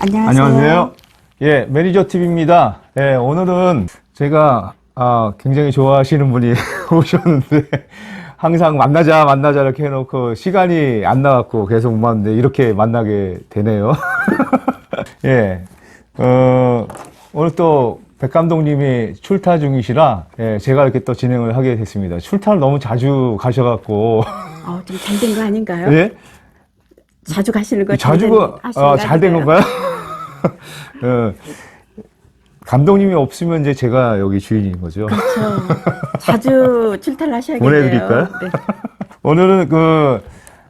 안녕하세요. 예, 매니저 TV입니다. 예, 오늘은 제가 굉장히 좋아하시는 분이 오셨는데 항상 만나자 이렇게 해놓고 시간이 안 나갖고 계속 못 만났는데 이렇게 만나게 되네요. 예, 오늘 또 백 감독님이 출타 중이시라 예, 제가 이렇게 또 진행을 하게 됐습니다. 출타를 너무 자주 가셔갖고 좀 잘 된 거 아닌가요? 예? 자주 가시는 거 자주가 잘 된 건가요? 감독님이 없으면 이제 제가 여기 주인인 거죠. 그렇죠. 자주 출타를 하셔야겠네요. 보내드릴까요? 네. 오늘은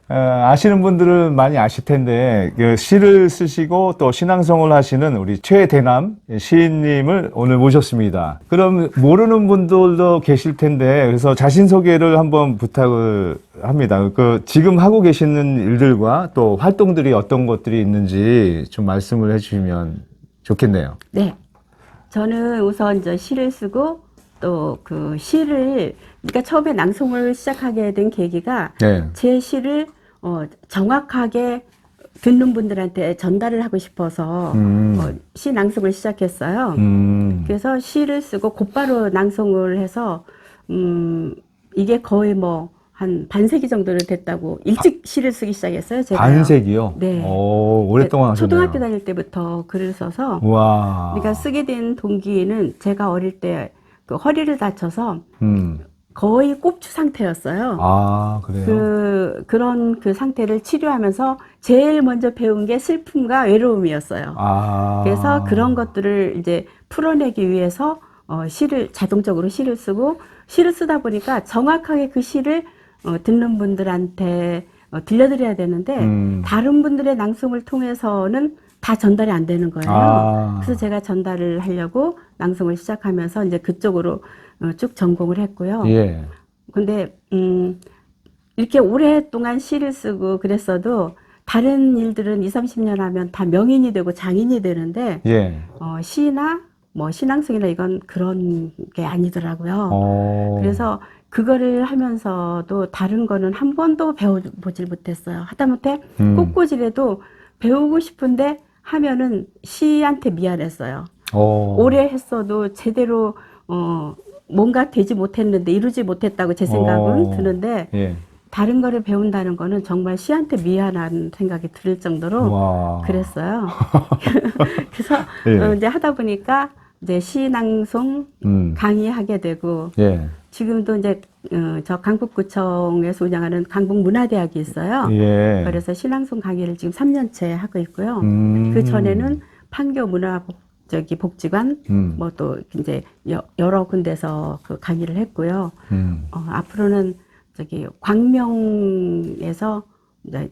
아시는 분들은 많이 아실 텐데 시를 쓰시고 또 신앙송을 하시는 우리 최대남 시인님을 오늘 모셨습니다. 그럼 모르는 분들도 계실 텐데 그래서 자신 소개를 한번 부탁을 합니다. 지금 하고 계시는 일들과 또 활동들이 어떤 것들이 있는지 좀 말씀을 해주시면 좋겠네요. 네. 저는 우선 저 시를 쓰고 또 그 시를 그러니까 처음에 낭송을 시작하게 된 계기가 네. 제 시를 정확하게 듣는 분들한테 전달을 하고 싶어서 시 낭송을 시작했어요. 그래서 시를 쓰고 곧바로 낭송을 해서 이게 거의 뭐 한 반세기 정도는 됐다고 일찍 시를 쓰기 시작했어요. 제가 반세기요? 네. 오, 오랫동안 하셨네요. 초등학교 다닐 때부터 글을 써서 와. 그러니까 쓰게 된 동기는 제가 어릴 때 그 허리를 다쳐서 거의 꼽추 상태였어요. 아, 그래요? 그런 그 상태를 치료하면서 제일 먼저 배운 게 슬픔과 외로움이었어요. 아. 그래서 그런 것들을 이제 풀어내기 위해서 자동적으로 시를 쓰고 시를 쓰다 보니까 정확하게 그 시를 듣는 분들한테 들려드려야 되는데 다른 분들의 낭송을 통해서는 다 전달이 안 되는 거예요. 아. 그래서 제가 전달을 하려고 낭송을 시작하면서 이제 그쪽으로 쭉 전공을 했고요. 예. 근데 이렇게 오랫동안 시를 쓰고 그랬어도 다른 일들은 20, 30년 하면 다 명인이 되고 장인이 되는데 예. 시나 뭐 신앙송이나 이건 그런 게 아니더라고요. 그래서 그거를 하면서도 다른 거는 한 번도 배워보질 못했어요. 하다못해 꽃꽂이라도 배우고 싶은데 하면은 시한테 미안했어요. 오래 했어도 제대로 뭔가 되지 못했는데 이루지 못했다고 제 생각은 드는데 예. 다른 거를 배운다는 거는 정말 시한테 미안한 생각이 들 정도로 와. 그랬어요. 그래서 예. 이제 하다 보니까 이제 시낭송 강의하게 되고 되고 지금도 이제 저 강북구청에서 운영하는 강북문화대학이 있어요. 예. 그래서 신앙송 강의를 지금 3년째 하고 있고요. 그 전에는 판교 복지관 뭐 또 이제 여러 군데서 그 강의를 했고요. 앞으로는 광명에서 이제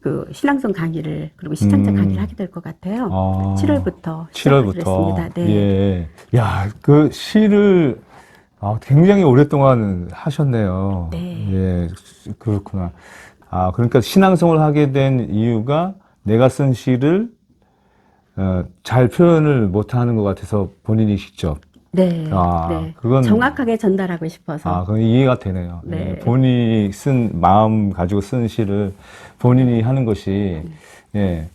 그 신앙송 강의를 그리고 시청자 강의를 하게 될 것 같아요. 7월부터 시작했습니다. 네. 예. 야, 그 시를 굉장히 오랫동안 하셨네요. 네. 예, 그렇구나. 그러니까 신앙송을 하게 된 이유가 내가 쓴 시를 잘 표현을 못하는 것 같아서 본인이 직접. 네. 네. 그건 정확하게 전달하고 싶어서. 그건 이해가 되네요. 네. 예, 본인이 쓴 마음 가지고 쓴 시를 본인이 하는 것이 예.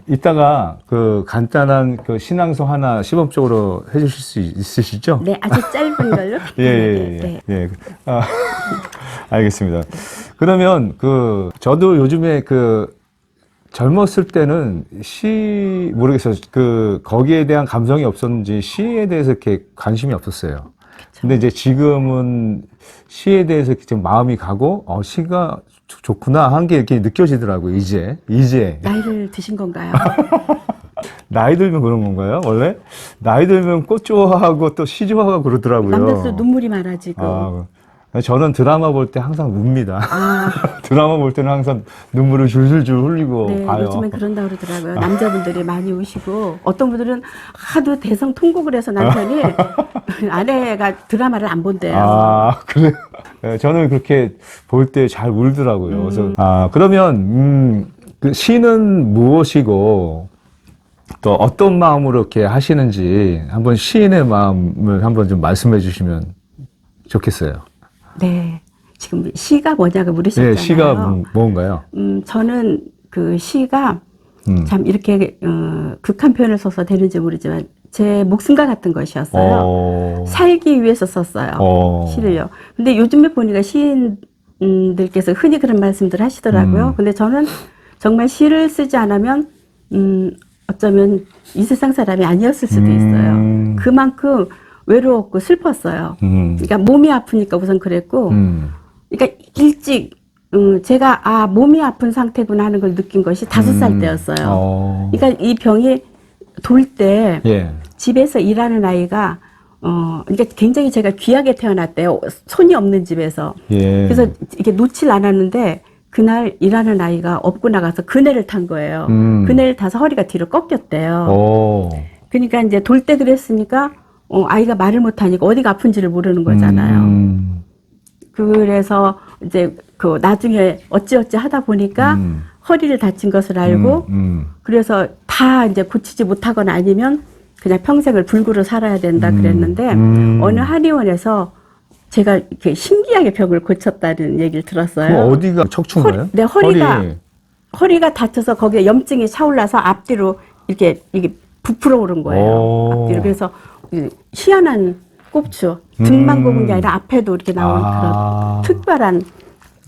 이따가 그 간단한 그 신앙송 하나 시범적으로 해주실 수 있으시죠? 네, 아주 짧은 걸로. 예. 알겠습니다. 그러면 저도 요즘에 젊었을 때는 모르겠어요. 거기에 대한 감성이 없었는지 시에 대해서 이렇게 관심이 없었어요. 근데 이제 지금은 시에 대해서 이렇게 좀 마음이 가고, 시가 좋구나 하는 게 이렇게 느껴지더라고요, 이제. 나이를 드신 건가요? 나이 들면 그런 건가요, 원래? 나이 들면 꽃 좋아하고 또 시 좋아하고 그러더라고요. 남자들도 눈물이 많아지고. 저는 드라마 볼 때 항상 웁니다. 드라마 볼 때는 항상 눈물을 줄줄줄 흘리고 네, 봐요. 요즘엔 그런다고 그러더라고요. 남자분들이 많이 우시고 어떤 분들은 하도 대성 통곡을 해서 남편이 아내가 드라마를 안 본대요. 그래요? 네, 저는 그렇게 볼 때 잘 울더라고요. 그래서 그러면 그 시는 무엇이고 또 어떤 마음으로 이렇게 하시는지 한번 시인의 마음을 한번 좀 말씀해 주시면 좋겠어요. 네. 지금 시가 뭐냐고 물으셨잖아요. 네, 시가 뭔가요? 저는 그 시가 참 이렇게 극한 표현을 써서 되는지 모르지만 제 목숨과 같은 것이었어요. 살기 위해서 썼어요. 시를요. 근데 요즘에 보니까 시인들께서 흔히 그런 말씀들 하시더라고요. 근데 저는 정말 시를 쓰지 않으면 어쩌면 이 세상 사람이 아니었을 수도 있어요. 그만큼 외로웠고 슬펐어요. 그러니까 몸이 아프니까 우선 그랬고, 그러니까 일찍 제가 몸이 아픈 상태구나 하는 걸 느낀 것이 5살 때였어요. 그러니까 이 병이 돌 때 집에서 일하는 아이가 그러니까 굉장히 제가 귀하게 태어났대요. 손이 없는 집에서. 그래서 이게 놓질 않았는데 그날 일하는 아이가 업고 나가서 그네를 탄 거예요. 그네를 타서 허리가 뒤로 꺾였대요. 그러니까 이제 돌 때 그랬으니까 아이가 말을 못하니까 어디가 아픈지를 모르는 거잖아요. 그래서 이제 그 나중에 어찌어찌 하다 보니까 허리를 다친 것을 알고 그래서 다 이제 고치지 못하거나 아니면 그냥 평생을 불구로 살아야 된다 그랬는데 어느 한의원에서 제가 이렇게 신기하게 병을 고쳤다는 얘기를 들었어요. 어디가 척추인가요? 네, 허리가 다쳐서 거기에 염증이 차올라서 앞뒤로 이렇게 부풀어 오른 거예요. 앞뒤로. 그래서 희한한 꼽추, 등만 꼽은 게 아니라 앞에도 이렇게 나오는 그런 특별한,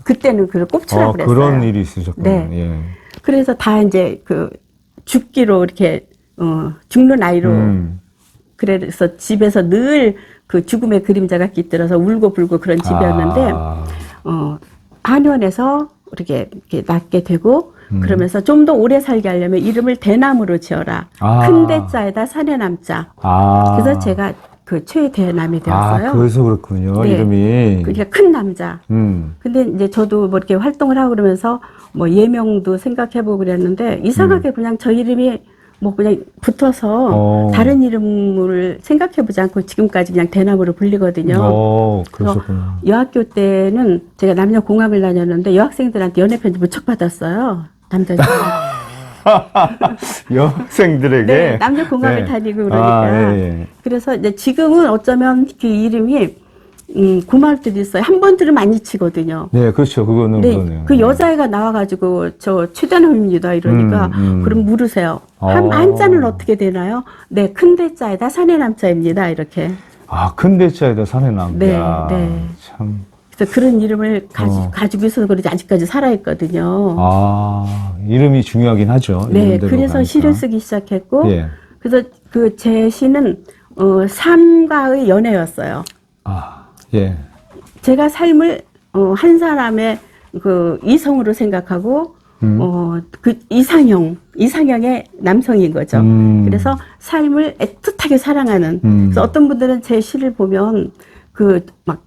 그때는 그걸 꼽추라고 그랬어요. 그런 일이 있으셨군요. 네. 예. 그래서 다 이제 죽기로 이렇게, 죽는 아이로, 그래서 집에서 늘 그 죽음의 그림자가 깃들어서 울고 불고 그런 집이었는데, 한의원에서 이렇게 낫게 되고, 그러면서 좀 더 오래 살게 하려면 이름을 대남으로 지어라. 큰 대자에다 산의 남자. 그래서 제가 그 최대남이 되었어요. 그래서 그렇군요. 네. 이름이. 그러니까 큰 남자. 근데 이제 저도 뭐 이렇게 활동을 하고 그러면서 뭐 예명도 생각해보고 그랬는데 이상하게 그냥 저 이름이 뭐 그냥 붙어서 다른 이름을 생각해보지 않고 지금까지 그냥 대남으로 불리거든요. 그러셨구나. 여학교 때는 제가 남녀공학을 다녔는데 여학생들한테 연애편지 무척 받았어요. 남자들. 여학생들에게? 네, 남녀공학을 다니고 그러니까. 그래서 이제 지금은 어쩌면 그 이름이 고마울 때도 있어요. 한 번 들으면 안 잊히거든요. 네, 그렇죠. 그거는 그러네요. 그 여자애가 나와가지고 저 최대남입니다 이러니까 그럼 물으세요. 한자는 어떻게 되나요? 네, 큰 대자에다 산의 남자입니다 이렇게. 큰 대자에다 산의 남자. 네. 참. 그래서 그런 이름을 가지고 있어서 그런지 아직까지 살아있거든요. 이름이 중요하긴 하죠. 네, 그래서 가니까. 시를 쓰기 시작했고, 예. 그래서 그 제 시는 삶과의 연애였어요. 예. 제가 삶을 한 사람의 그 이성으로 생각하고 그 이상형의 남성인 거죠. 그래서 삶을 애틋하게 사랑하는. 그래서 어떤 분들은 제 시를 보면 그 막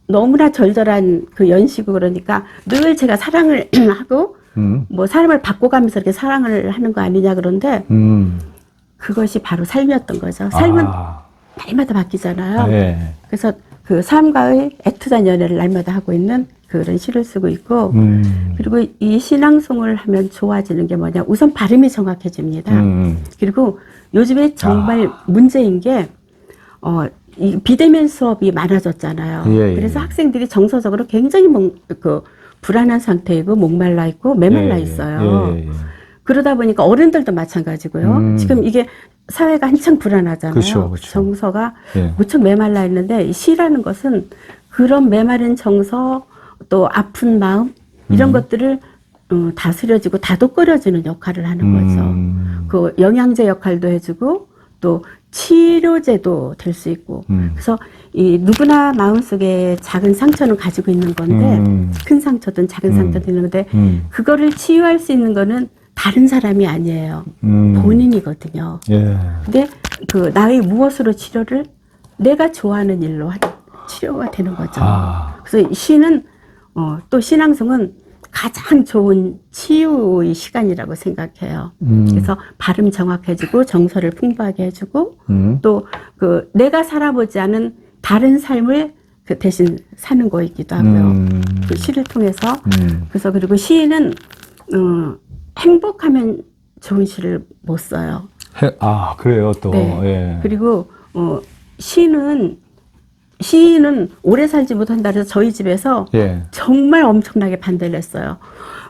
너무나 절절한 그 연시고 그러니까 늘 제가 사랑을 하고 뭐 사람을 바꿔가면서 이렇게 사랑을 하는 거 아니냐 그런데 그것이 바로 삶이었던 거죠. 삶은 날마다 바뀌잖아요. 예. 그래서 그 삶과의 애틋한 연애를 날마다 하고 있는 그런 시를 쓰고 있고 그리고 이 신앙송을 하면 좋아지는 게 뭐냐 우선 발음이 정확해집니다. 그리고 요즘에 정말 문제인 게 이 비대면 수업이 많아졌잖아요. 그래서 학생들이 정서적으로 굉장히 불안한 상태이고 목말라 있고 메말라 있어요. 그러다 보니까 어른들도 마찬가지고요. 지금 이게 사회가 한창 불안하잖아요. 그렇죠. 정서가 무척 메말라 있는데 이 시라는 것은 그런 메마른 정서 또 아픈 마음 이런 것들을 다스려주고 다독거려주는 역할을 하는 거죠. 그 영양제 역할도 해주고 또 치료제도 될 수 있고 그래서 이 누구나 마음속에 작은 상처는 가지고 있는 건데 큰 상처든 작은 상처든 있는데 그거를 치유할 수 있는 거는 다른 사람이 아니에요. 본인이거든요. 근데 그 나의 무엇으로 치료를 내가 좋아하는 일로 하는 치료가 되는 거죠. 그래서 시는 또 신앙송은 가장 좋은 치유의 시간이라고 생각해요. 그래서 발음 정확해지고 정서를 풍부하게 해주고 또 그 내가 살아보지 않은 다른 삶을 그 대신 사는 거이기도 하고요. 그 시를 통해서 그래서 그리고 시인은 행복하면 좋은 시를 못 써요. 그래요 또. 네. 예. 그리고 시는 시인은 오래 살지 못한다 그래서 저희 집에서 예. 정말 엄청나게 반대를 했어요.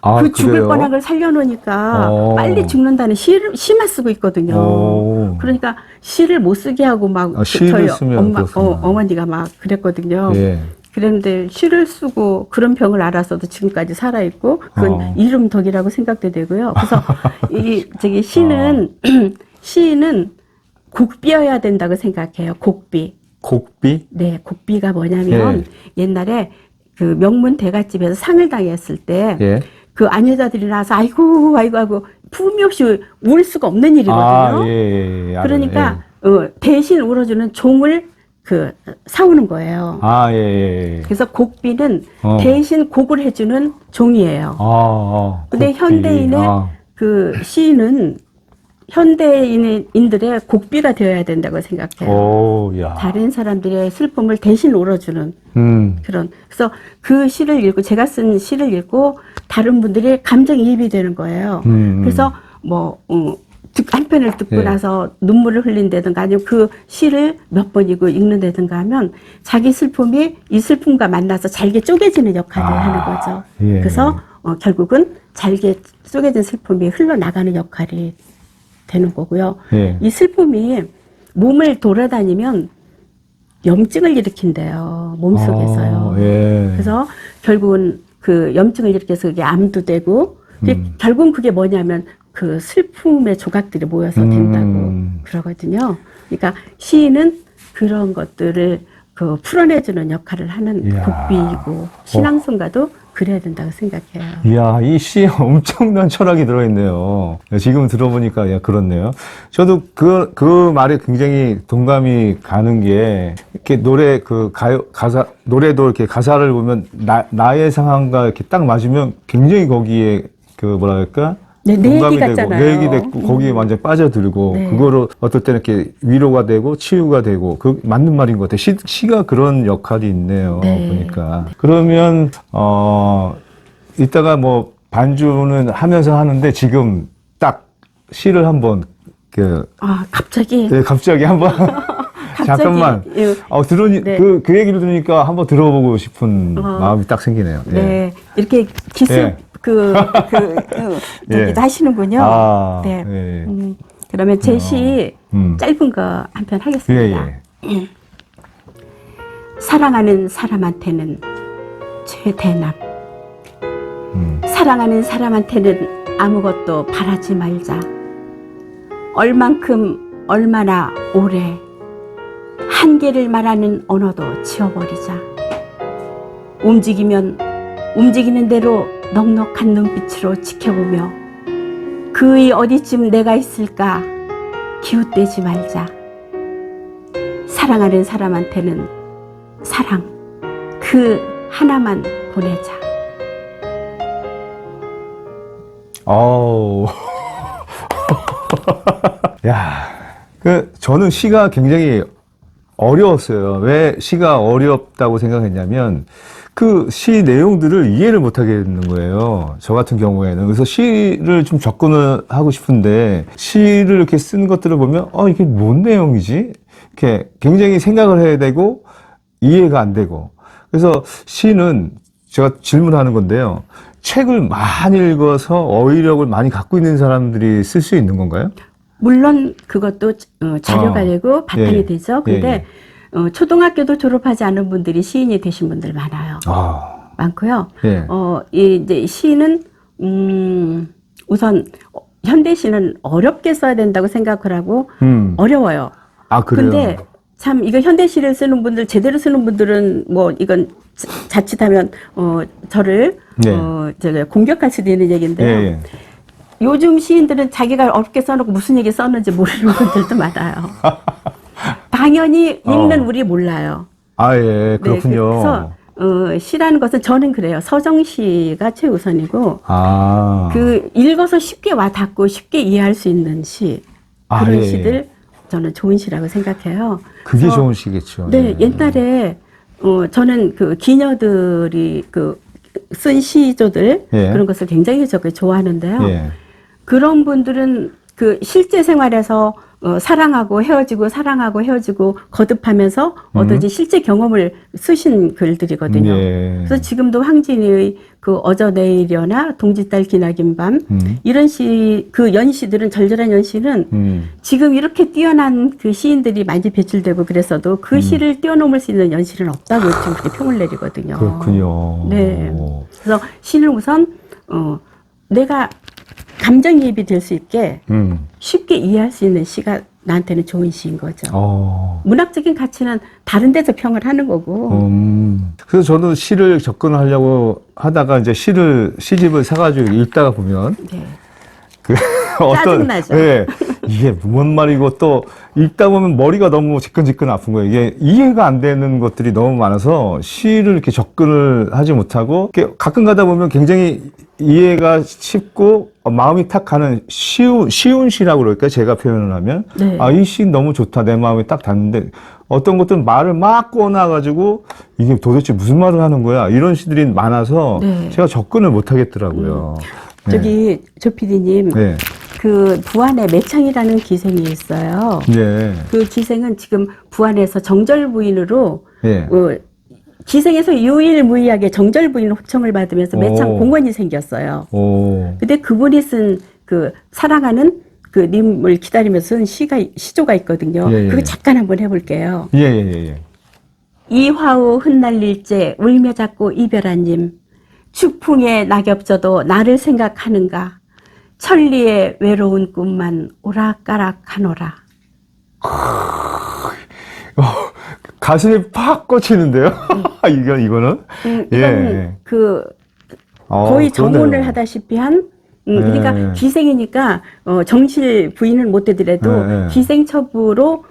아, 그 죽을 그래요? 뻔한 걸 살려놓으니까 빨리 죽는다는 시만 쓰고 있거든요. 그러니까 시를 못 쓰게 하고 막 시를 쓰면 어머니가 막 그랬거든요. 예. 그런데 시를 쓰고 그런 병을 알아서도 지금까지 살아있고 그건 이름 덕이라고 생각도 되고요. 그래서 시인은 곡비여야 된다고 생각해요. 곡비. 곡비? 네, 곡비가 뭐냐면 예. 옛날에 그 명문 대갓집에서 상을 당했을 때 예. 그 아녀자들이 나와서 아이고 하고 품이 없이 울 수가 없는 일이거든요. 아, 예. 그러니까 대신 울어주는 종을 사오는 거예요. 아, 예. 그래서 곡비는 대신 곡을 해주는 종이에요. 근데 현대인의 그 시인은 현대인들의 곡비가 되어야 된다고 생각해요. 야. 다른 사람들의 슬픔을 대신 울어주는 그런. 그래서 그 시를 읽고 제가 쓴 시를 읽고 다른 분들이 감정이입이 되는 거예요. 그래서 한 편을 듣고 예. 나서 눈물을 흘린다든가 아니면 그 시를 몇 번 읽는다든가 하면 자기 슬픔이 이 슬픔과 만나서 잘게 쪼개지는 역할을 하는 거죠. 예. 그래서 결국은 잘게 쪼개진 슬픔이 흘러나가는 역할이 되는 거고요. 예. 이 슬픔이 몸을 돌아다니면 염증을 일으킨대요. 몸속에서요. 예. 그래서 결국은 그 염증을 일으켜서 그게 암도 되고 결국은 그게 뭐냐면 그 슬픔의 조각들이 모여서 된다고 그러거든요. 그러니까 시인은 그런 것들을 풀어내주는 역할을 하는 곡비이고 신앙송가도 그래야 된다고 생각해요. 이야, 이 시에 엄청난 철학이 들어있네요. 지금 들어보니까, 그렇네요. 저도 그 말에 굉장히 동감이 가는 게, 이렇게 노래도 이렇게 가사를 보면, 나의 상황과 이렇게 딱 맞으면 굉장히 거기에, 뭐랄까? 네, 내 공감이 얘기 되고, 같잖아요. 내 얘기 됐고, 거기에 완전 빠져들고, 네. 그거로 어떨 때는 이렇게 위로가 되고, 치유가 되고, 맞는 말인 것 같아요. 시가 그런 역할이 있네요. 네. 보니까. 그러면, 이따가 반주는 하면서 하는데, 지금 딱 시를 한번, 갑자기? 네, 갑자기 한번. 잠깐만. 예. 네. 그 얘기를 들으니까 한번 들어보고 싶은 마음이 딱 생기네요. 예. 네. 이렇게 기습, 예. 얘기도 하시는군요. 네. 예. 그러면 제 시 짧은 거 한 편 하겠습니다. 예. 사랑하는 사람한테는 최대남. 사랑하는 사람한테는 아무것도 바라지 말자. 얼만큼, 얼마나 오래. 한계를 말하는 언어도 지워버리자. 움직이는 대로 넉넉한 눈빛으로 지켜보며 그의 어디쯤 내가 있을까 기웃대지 말자. 사랑하는 사람한테는 사랑 그 하나만 보내자. 야, 저는 시가 굉장히 어려웠어요. 왜 시가 어렵다고 생각했냐면, 그 시 내용들을 이해를 못 하겠는 거예요. 저 같은 경우에는. 그래서 시를 좀 접근을 하고 싶은데, 시를 이렇게 쓴 것들을 보면, 이게 뭔 내용이지? 이렇게 굉장히 생각을 해야 되고, 이해가 안 되고. 그래서 시는 제가 질문하는 건데요. 책을 많이 읽어서 어휘력을 많이 갖고 있는 사람들이 쓸 수 있는 건가요? 물론 그것도 자료가 되고 바탕이 되죠. 근데 초등학교도 졸업하지 않은 분들이 시인이 되신 분들 많아요. 많고요. 예. 이제 시는 우선 현대 시는 어렵게 써야 된다고 생각을 하고 어려워요. 그래요? 근데 참 이거 현대 시를 쓰는 분들 제대로 쓰는 분들은 이건 자칫하면 저를 제가 공격할 수도 있는 얘기인데요. 요즘 시인들은 자기가 어렵게 써놓고 무슨 얘기 썼는지 모르는 분들도 많아요. 당연히 읽는 우리 몰라요. 예, 그렇군요. 네, 그래서 시라는 것은 저는 그래요. 서정시가 최우선이고 읽어서 쉽게 와닿고 쉽게 이해할 수 있는 시 그런 시들 저는 좋은 시라고 생각해요. 그게 좋은 시겠죠. 네, 옛날에 저는 기녀들이 쓴 시조들 그런 것을 굉장히 좋아하는데요. 그런 분들은 실제 생활에서 사랑하고 헤어지고 사랑하고 헤어지고 거듭하면서 얻어진 실제 경험을 쓰신 글들이거든요. 예. 그래서 지금도 황진이의 그 어저 내일이나 동짓달 기나긴 밤 이런 그 연시들은 절절한 연시는 지금 이렇게 뛰어난 그 시인들이 많이 배출되고 그랬어도 그 시를 뛰어넘을 수 있는 연시는 없다고 지금 그렇게 평을 내리거든요. 그렇군요. 네. 그래서 시는 우선 내가 감정이입이 될 수 있게 쉽게 이해할 수 있는 시가 나한테는 좋은 시인 거죠. 문학적인 가치는 다른 데서 평을 하는 거고. 그래서 저도 시를 접근하려고 하다가 이제 시집을 사가지고 읽다가 보면 네. 그 짜증나죠. 예, 이게 뭔 말이고 또 읽다 보면 머리가 너무 지끈지끈 아픈 거예요. 이게 이해가 안 되는 것들이 너무 많아서 시를 이렇게 접근을 하지 못하고 가끔 가다 보면 굉장히 이해가 쉽고 마음이 탁 가는 쉬운 시라고 그럴까요? 제가 표현을 하면 네. 이 시 너무 좋다. 내 마음에 딱 닿는데 어떤 것들은 말을 막 꺼놔가지고 이게 도대체 무슨 말을 하는 거야? 이런 시들이 많아서 네. 제가 접근을 못 하겠더라고요. 저기 조 PD님 네. 그 부안에 매창이라는 기생이 있어요. 네. 그 기생은 지금 부안에서 정절부인으로 예. 기생에서 유일무이하게 정절부인 호청을 받으면서 매창 오. 공원이 생겼어요. 오. 근데 그분이 쓴 그 사랑하는 그 님을 기다리면서 쓴 시조가 있거든요. 예, 예. 그거 잠깐 한번 해볼게요. 예, 예, 예. 이화우 흩날릴째 울며 잡고 이별한 님, 축풍에 낙엽져도 나를 생각하는가, 천리의 외로운 꿈만 오락가락하노라. 가슴이 팍 꽂히는데요? 이거는? 이건 거의 정혼을 그러네요. 하다시피 한 그러니까 기생이니까 정실 부인을 못 되더라도 기생첩으로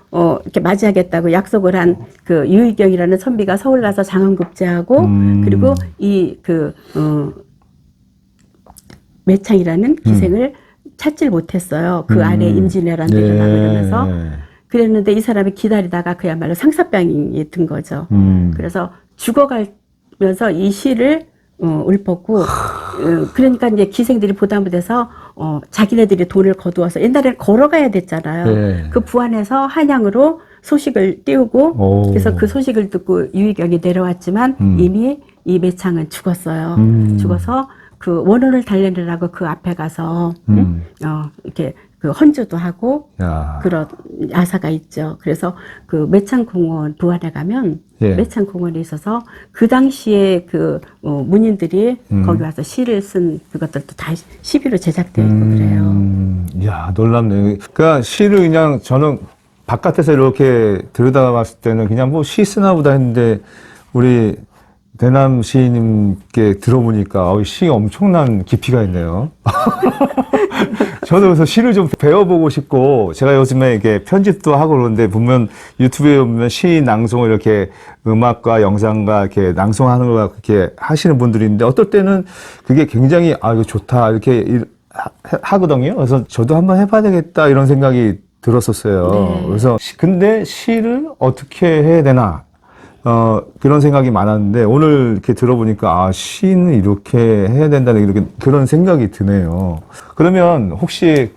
이렇게 맞이하겠다고 약속을 한 그 유희경이라는 선비가 서울 가서 장원급제하고 그리고 매창이라는 기생을 찾질 못했어요. 그 안에 임진왜란 때를 막으면서 그랬는데 이 사람이 기다리다가 그야말로 상사병이 든 거죠. 그래서 죽어가면서 이 시를 읊었고, 그러니까 이제 기생들이 부담이 돼서, 자기네들이 돈을 거두어서, 옛날에는 걸어가야 됐잖아요. 네. 그 부안에서 한양으로 소식을 띄우고, 그래서 그 소식을 듣고 유희경이 내려왔지만, 이미 이 매창은 죽었어요. 죽어서 그 원혼을 달래느라고 그 앞에 가서, 이렇게 그 헌주도 하고, 그런 야사가 있죠. 그래서 그 매창공원 부안에 가면, 매창공원에 있어서 그 당시에 그 문인들이 거기 와서 시를 쓴 그것들도 다 시비로 제작되어 있고 그래요. 이야, 놀랍네요. 그러니까 시를 그냥 저는 바깥에서 이렇게 들여다봤을 때는 그냥 뭐 시 쓰나 보다 했는데 우리 대남 시인님께 들어보니까 시 엄청난 깊이가 있네요. 저도 그래서 시를 좀 배워보고 싶고, 제가 요즘에 이게 편집도 하고 그러는데, 보면 유튜브에 보면 시 낭송을 이렇게 음악과 영상과 이렇게 낭송하는 걸 이렇게 하시는 분들이 있는데, 어떨 때는 그게 굉장히, 이거 좋다, 이렇게 하거든요. 그래서 저도 한번 해봐야 되겠다, 이런 생각이 들었었어요. 네. 그래서, 근데 시를 어떻게 해야 되나? 그런 생각이 많았는데, 오늘 이렇게 들어보니까, 시는 이렇게 해야 된다는 이렇게 그런 생각이 드네요. 그러면 혹시,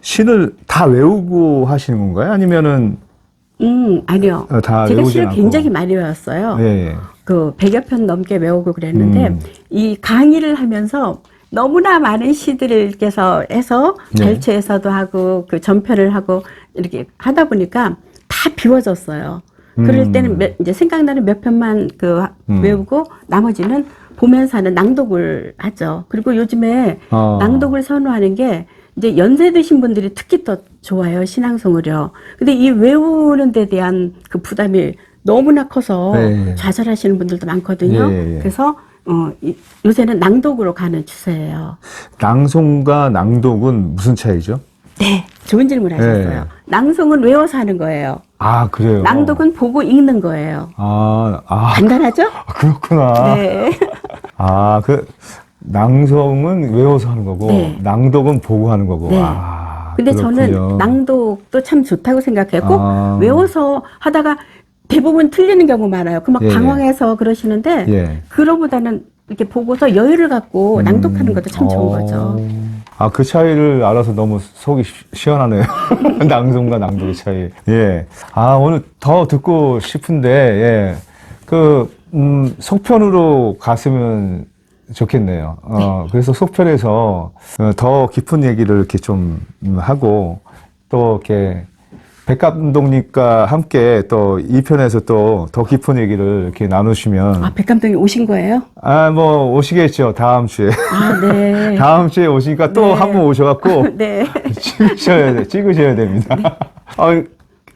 시를 다 외우고 하시는 건가요? 아니면은, 아니요. 다 제가 외우진 시를 않고. 굉장히 많이 외웠어요. 예. 그 100여 편 넘게 외우고 그랬는데, 이 강의를 하면서 너무나 많은 시들께서 해서 발췌해서도 하고, 그 전편을 하고, 이렇게 하다 보니까 다 비워졌어요. 그럴 때는 이제 생각나는 몇 편만 외우고 나머지는 보면서 하는 낭독을 하죠. 그리고 요즘에 낭독을 선호하는 게 이제 연세 드신 분들이 특히 더 좋아요. 신앙송을요. 근데 이 외우는 데 대한 그 부담이 너무나 커서 좌절하시는 분들도 많거든요. 그래서 요새는 낭독으로 가는 추세예요. 낭송과 낭독은 무슨 차이죠? 네, 좋은 질문 하셨어요. 낭송은 외워서 하는 거예요. 그래요? 낭독은 보고 읽는 거예요. 간단하죠? 그렇구나. 네. 낭송은 외워서 하는 거고, 낭독은 보고 하는 거고. 네. 근데 그렇군요. 저는 낭독도 참 좋다고 생각해요. 꼭 외워서 하다가 대부분 틀리는 경우 많아요. 그 막 당황해서 그러시는데, 그거보다는 이렇게 보고서 여유를 갖고 낭독하는 것도 참 좋은 거죠. 아, 그 차이를 알아서 너무 속이 시원하네요. 낭송과 낭독의 차이. 예. 아, 오늘 더 듣고 싶은데, 예. 속편으로 갔으면 좋겠네요. 그래서 속편에서 더 깊은 얘기를 이렇게 좀 하고, 또 이렇게 백 감독님과 함께 또 2편에서 또 더 깊은 얘기를 이렇게 나누시면. 아, 백 감독님 오신 거예요? 아, 뭐, 오시겠죠. 다음 주에. 아, 네. 다음 주에 오시니까 또 네. 한 번 오셔갖고. 네. 찍으셔야 됩니다. 아,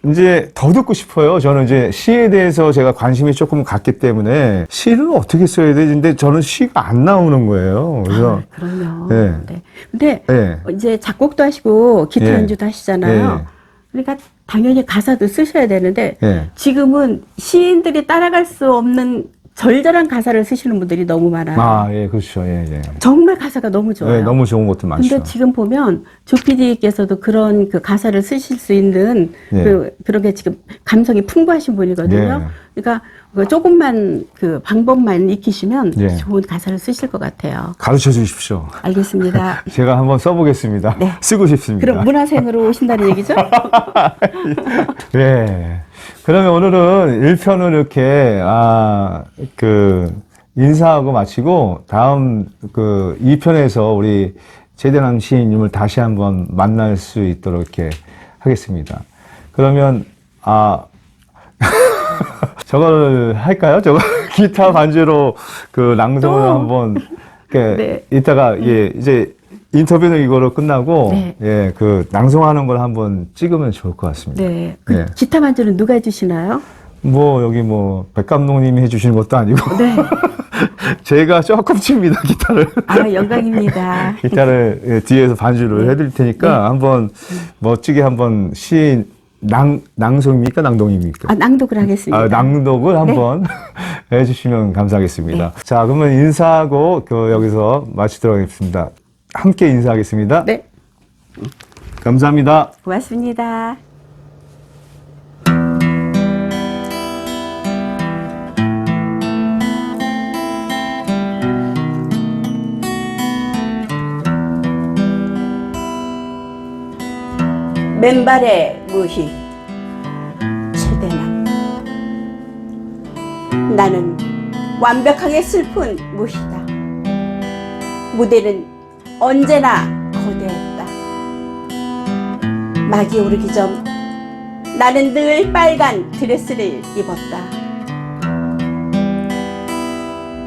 이제 더 듣고 싶어요. 저는 이제 시에 대해서 제가 관심이 조금 갔기 때문에 시를 어떻게 써야 되지? 근데 저는 시가 안 나오는 거예요. 그래서. 아, 그럼요. 네. 네. 근데 네. 이제 작곡도 하시고 기타 예. 연주도 하시잖아요. 예. 그러니까 당연히 가사도 쓰셔야 되는데 예. 지금은 시인들이 따라갈 수 없는 절절한 가사를 쓰시는 분들이 너무 많아요. 아, 예, 그렇죠. 예, 예. 정말 가사가 너무 좋아요. 예, 너무 좋은 것도 많죠. 근데 지금 보면 조 PD께서도 그런 그 가사를 쓰실 수 있는 예. 그런 게 지금 감성이 풍부하신 분이거든요. 그러니까 그 조금만 그 방법만 익히시면 예. 좋은 가사를 쓰실 것 같아요. 가르쳐 주십시오. 알겠습니다. 제가 한번 써보겠습니다. 네. 쓰고 싶습니다. 그럼 문화생으로 오신다는 얘기죠? 예. 그러면 오늘은 1편을 이렇게, 인사하고 마치고, 다음 2편에서 우리 제대남 시인님을 다시 한번 만날 수 있도록 이렇게 하겠습니다. 그러면, 저걸 할까요? 저거 기타 반주로 낭송을 또? 한번, 네. 이따가, 예, 이제 인터뷰는 이거로 끝나고, 네. 예, 낭송하는 걸 한번 찍으면 좋을 것 같습니다. 네. 예. 기타 반주는 누가 해주시나요? 여기 백 감독님이 해주시는 것도 아니고. 네. 제가 조금 칩니다, 기타를. 아, 영광입니다. 기타를 예, 뒤에서 반주를 해드릴 테니까 한번 멋지게 한번 낭송입니까? 낭동입니까? 낭독을 하겠습니다. 낭독을 한번 해주시면 감사하겠습니다. 자, 그러면 인사하고 여기서 마치도록 하겠습니다. 함께 인사하겠습니다. 네. 감사합니다. 고맙습니다. 맨발의 무희 최대남. 나는 완벽하게 슬픈 무희다. 무대는 언제나 거대했다. 막이 오르기 전 나는 늘 빨간 드레스를 입었다.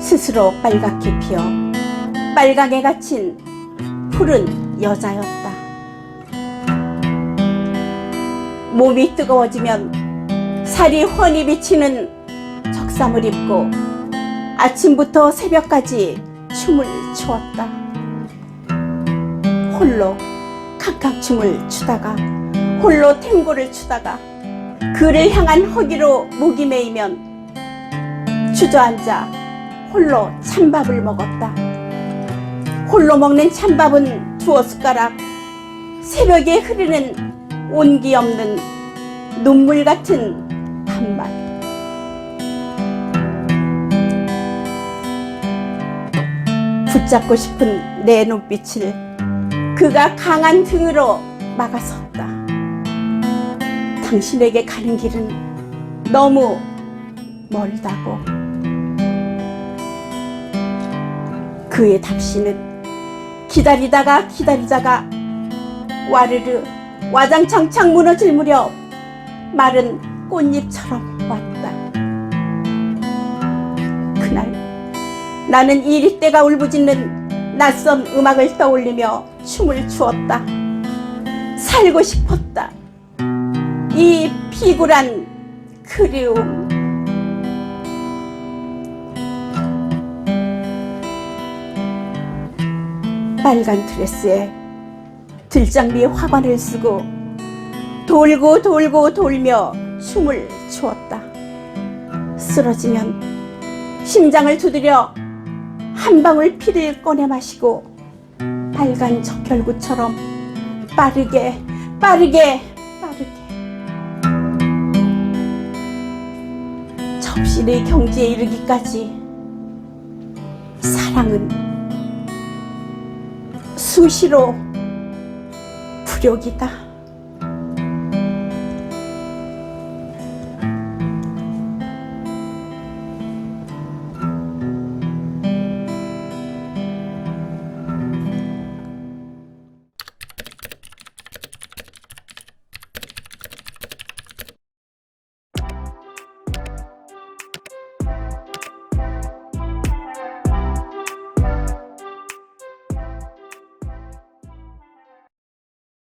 스스로 빨갛게 피어 빨강에 갇힌 푸른 여자였다. 몸이 뜨거워지면 살이 훤히 비치는 적삼을 입고 아침부터 새벽까지 춤을 추었다. 홀로 칵칵춤을 추다가 홀로 탱고를 추다가 그를 향한 허기로 목이 메이면 주저앉아 홀로 찬밥을 먹었다. 홀로 먹는 찬밥은 두어 숟가락, 새벽에 흐르는 온기 없는 눈물 같은 밥맛. 붙잡고 싶은 내 눈빛을 그가 강한 등으로 막아섰다. 당신에게 가는 길은 너무 멀다고. 그의 답시는 기다리다가 기다리다가 와르르 와장창창 무너질 무렵 마른 꽃잎처럼 왔다. 그날 나는 이리떼가 울부짖는 낯선 음악을 떠올리며 춤을 추었다. 살고 싶었다. 이 피굴한 그리움. 빨간 드레스에 들장미의 화관을 쓰고 돌고 돌고 돌며 춤을 추었다. 쓰러지면 심장을 두드려 한 방울 피를 꺼내 마시고 빨간 적혈구처럼 빠르게 빠르게 빠르게 접신의 경지에 이르기까지 사랑은 수시로 불욕이다.